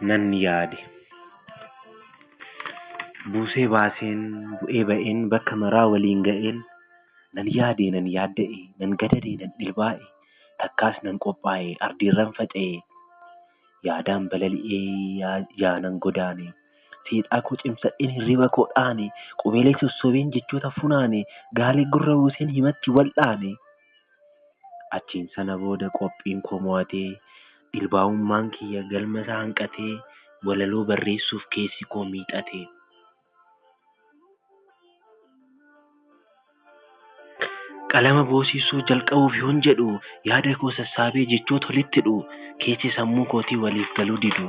nan yaade. Buusee baaseen bu'ee ba'een bakka maraa waliin ga'een nan yaade nan yaadda'e nan gadade nan dhilbaa'e takkaas nan qophaa'e ardiirran faca'e yaadaan balali'ee yaanan godaane seexaa koo cimsadheen hirriba koo dhaane qubeelee sossobeen jechoota funaane gaalee gurra buuseen himatti wal'aane achiin sana booda qophiin koo mo'atee dhilbaa'ummaan kiyya galma isaa hanqatee walaloo barreessuuf keessi koo miixate. Qalama boosisuu jalqabuuf yoon jedhu yaada koo sassaabee jechoota walitti hidhu keessi sammuu kootii waliif galuu didu.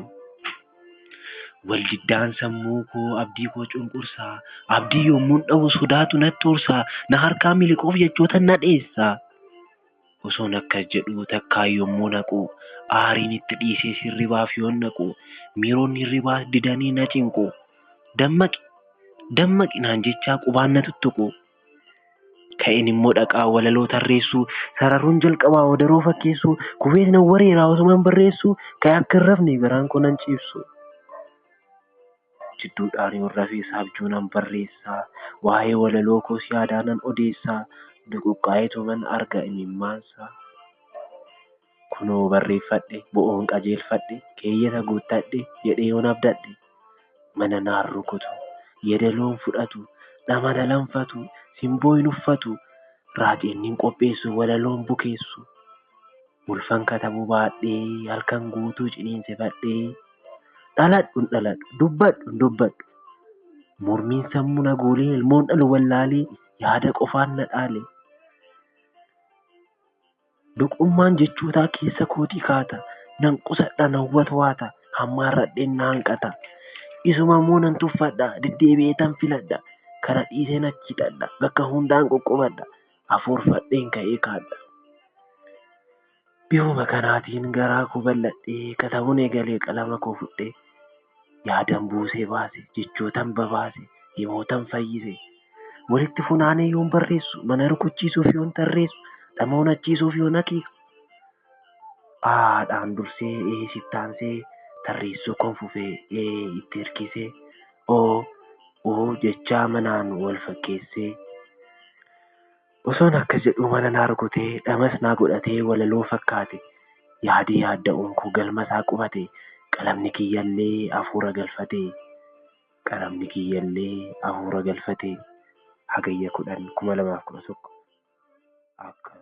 Waldiddaan sammuu koo abdii koo cunqursaa abdii yommuun dhabu sodaatu natti ursaa na harkaa miliquuf jechoota na dheessaa. Osoon akkas jedhu takkaa yommuu naqu aariin itti dhiisee hirribaaf yoon naqu miironni hirribaas didanii na cinqu dammaqi naan jechaa qubaan na tuttuqu. Ka'een immoo dhaqaa walaloo tarreessuu sararuun jalqabaa wadaroo fakkeessuu kubees nan wareeraa osumaan barreessuu ka'ee akka hin rafne garaan koo nan ciibsu. Jidduudhaan yoon rafeessa abjuu nan barreessaa waa'ee walaloo koos yaadaa nan odeessaa duquqqaa'eetu man arga imimmaansaa. Kunoo barreeffadhe bo'oon qajeelfadhe keeyyata guuttadhe jedhee yoon abdadhe mana naan rukutu yedaloon fudhatu dhamana lanfatu simboo hin uffatu raajeenniin qopheessu walaloon bukeessu ulfan katabu baadhee halkan guutuu ciniinsifadhee dhaladhu dubbadhu mormiin sammuu na guulee ilmoon dhalu wallaalee yaada qofaan na dhaale. Duqummaan jechootaa keessa kootii kaata nan qusadha nan watwaata hammaarradheen na hanqata isuma immoo nan tuffadha deddeebi'ee tan filadha. Kana dhiiseen achi hidhadha bakka hundaan qoqqobadha afuurfadheen ka'ee kaadha. Bifuma kanaatiin garaa koo bal'adhee katabuun eegalee qalama koo fudhee yaadan buusee baase jechootan babaase himootan fayyise walitti funaanee yoon barreessu mana rukuchiisuuf yoon tarreessu dhamoon achiisuuf yoon akeeku haadhaan dursee sittaansee tarreessuu koon fufee itti hirkisee jechaa manaan wal fakkeessee osoon akkas jedhu mana naa rukutee dhamas naa godhatee walaloo fakkaate yaadee yaadda'uun koo galma isaa qubate qalamni kiyyallee hafuura galfate Hagayya 10, 2011 akka